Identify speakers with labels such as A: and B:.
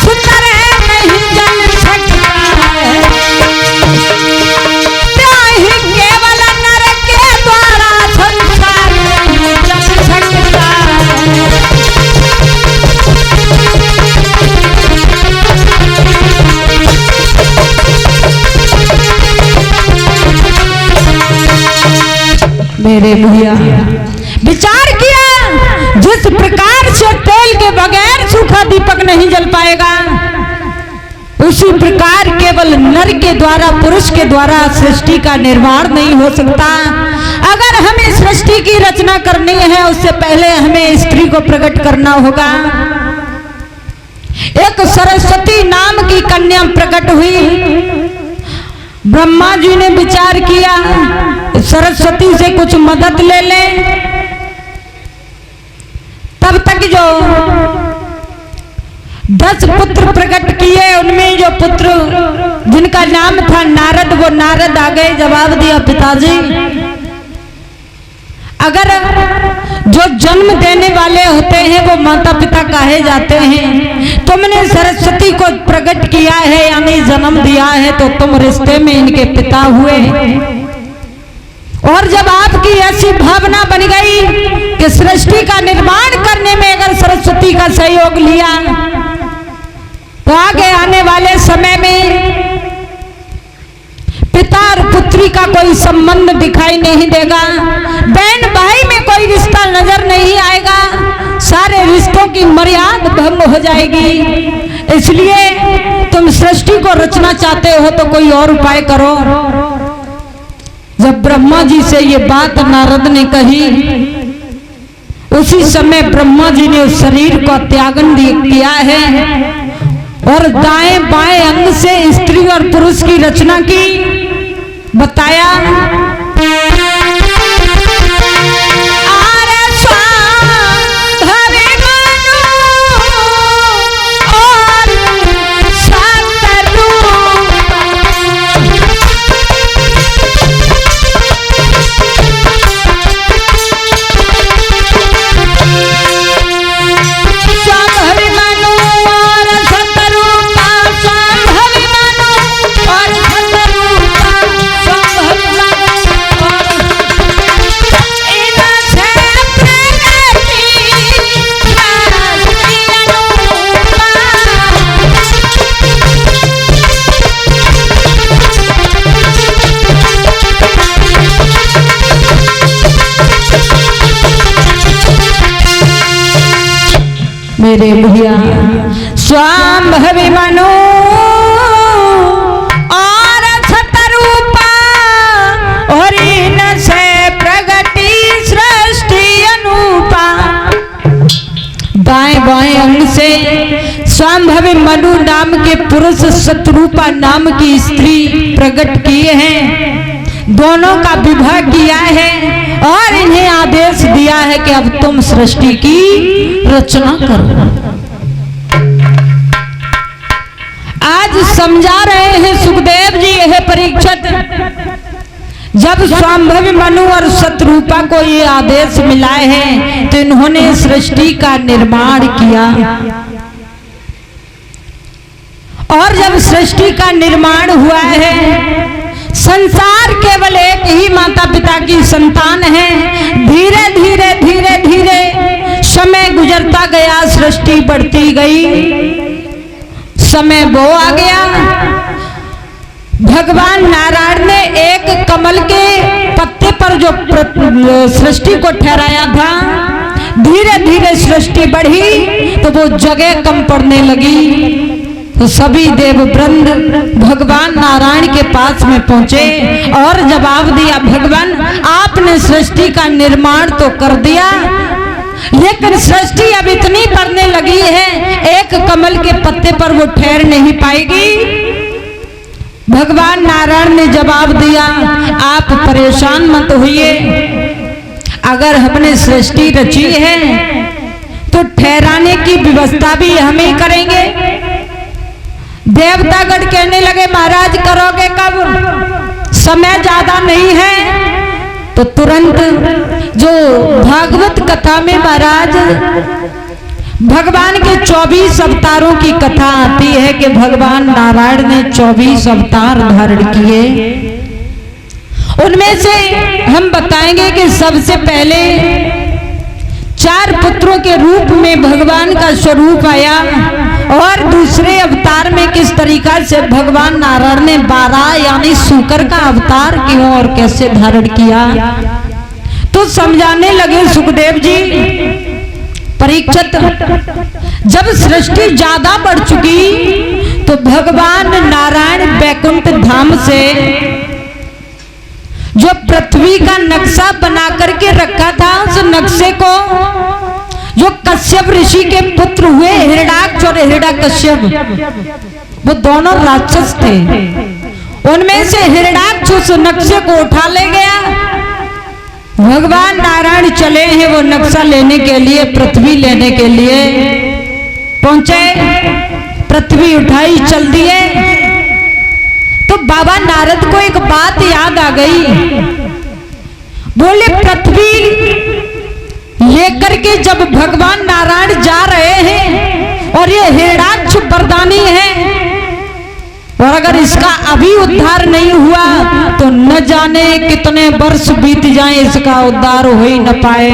A: सुंदर नहीं जन सकता है, त्याही केवल नर के द्वारा संसार नहीं जन सकता है। मेरे भैया विचार किया, जिस प्रकार से तेल के बगैर सूखा दीपक नहीं जल पाएगा, उसी प्रकार केवल नर के द्वारा, पुरुष के द्वारा सृष्टि का निर्माण नहीं हो सकता। अगर हमें सृष्टि की रचना करनी है, उससे पहले हमें स्त्री को प्रकट करना होगा। एक सरस्वती नाम की कन्या प्रकट हुई। ब्रह्मा जी ने विचार किया सरस्वती से कुछ मदद ले लें। तब तक जो 10 पुत्र प्रकट किए, उनमें जो पुत्र जिनका नाम था नारद, वो नारद आ गए, जवाब दिया पिताजी, अगर जो जन्म देने वाले होते हैं वो माता पिता कहे जाते हैं, तुमने सरस्वती को प्रकट किया है यानी जन्म दिया है, तो तुम रिश्ते में इनके पिता हुए। और जब आपकी ऐसी भावना बन गई कि सृष्टि का निर्माण करने में अगर सरस्वती का सहयोग लिया, तो आगे आने वाले समय में पिता और पुत्री का कोई संबंध दिखाई नहीं देगा, बहन भाई में कोई रिश्ता नजर नहीं आएगा, सारे रिश्तों की मर्यादा भंग हो जाएगी। इसलिए तुम सृष्टि को रचना चाहते हो तो कोई और उपाय करो। जब ब्रह्मा जी से ये बात नारद ने कही, उसी समय ब्रह्मा जी ने उस शरीर को त्यागन किया है और दाएं बाएं अंग से स्त्री और पुरुष की रचना की, बताया मेरे भैया स्वाम्भवी मनु और सतरूपा और इन से प्रगति सृष्टि अनूपा। दाएं बाएं अंग से स्वाम्भवी मनु नाम के पुरुष, शतरूपा नाम की स्त्री प्रकट किए हैं, दोनों का विवाह किया है और इन्हें आदेश दिया है कि अब तुम सृष्टि की रचना करो। आज समझा रहे हैं सुखदेव जी यह परीक्षित, जब स्वाम्भवी मनु और शतरूपा को ये आदेश मिला है तो इन्होंने सृष्टि का निर्माण किया, और जब सृष्टि का निर्माण हुआ है, संसार केवल एक ही माता पिता की संतान है। धीरे धीरे धीरे धीरे समय गुजरता गया, सृष्टि बढ़ती गई, समय वो आ गया। भगवान नारायण ने एक कमल के पत्ते पर जो सृष्टि को ठहराया था, धीरे धीरे सृष्टि बढ़ी तो वो जगह कम पड़ने लगी। तो सभी देववृंद भगवान नारायण के पास में पहुंचे और जवाब दिया, भगवान आपने सृष्टि का निर्माण तो कर दिया, लेकिन सृष्टि अब इतनी बढ़ने लगी है, एक कमल के पत्ते पर वो ठहर नहीं पाएगी। भगवान नारायण ने जवाब दिया, आप परेशान मत होइए, अगर हमने सृष्टि रची है तो ठहराने की व्यवस्था भी हम ही करेंगे। देवतागण कहने लगे, महाराज करोगे कब, समय ज्यादा नहीं है। तो तुरंत जो भागवत कथा में महाराज भगवान के 24 अवतारों की कथा आती है कि भगवान नारायण ने 24 अवतार धारण किए। उनमें से हम बताएंगे कि सबसे पहले 4 पुत्रों के रूप में भगवान का स्वरूप आया और दूसरे अवतार में किस तरीका से भगवान नारायण ने 12 यानी सूकर का अवतार क्यों और कैसे धारण किया। तो समझाने लगे सुखदेव जी, परीक्षित, जब सृष्टि ज्यादा बढ़ चुकी तो भगवान नारायण वैकुंठ धाम से जो पृथ्वी का नक्शा बना करके रखा था, उस नक्शे को जो कश्यप ऋषि के पुत्र हुए हिरण्याक्ष और हिरण्यकश्यप, वो दोनों राक्षस थे, उनमें से हिरण्याक्ष उस नक्शे को उठा ले गया। भगवान नारायण चले हैं वो नक्शा लेने के लिए, पृथ्वी लेने के लिए पहुंचे, पृथ्वी उठाई, चल दिए। तो बाबा नारद को एक बात याद आ गई, बोले पृथ्वी लेकर के जब भगवान नारायण जा रहे हैं और ये हिरण्याक्ष वरदानी है, और अगर इसका अभी उद्धार नहीं हुआ तो न जाने कितने वर्ष बीत जाएं, इसका उद्धार हो ही न पाए।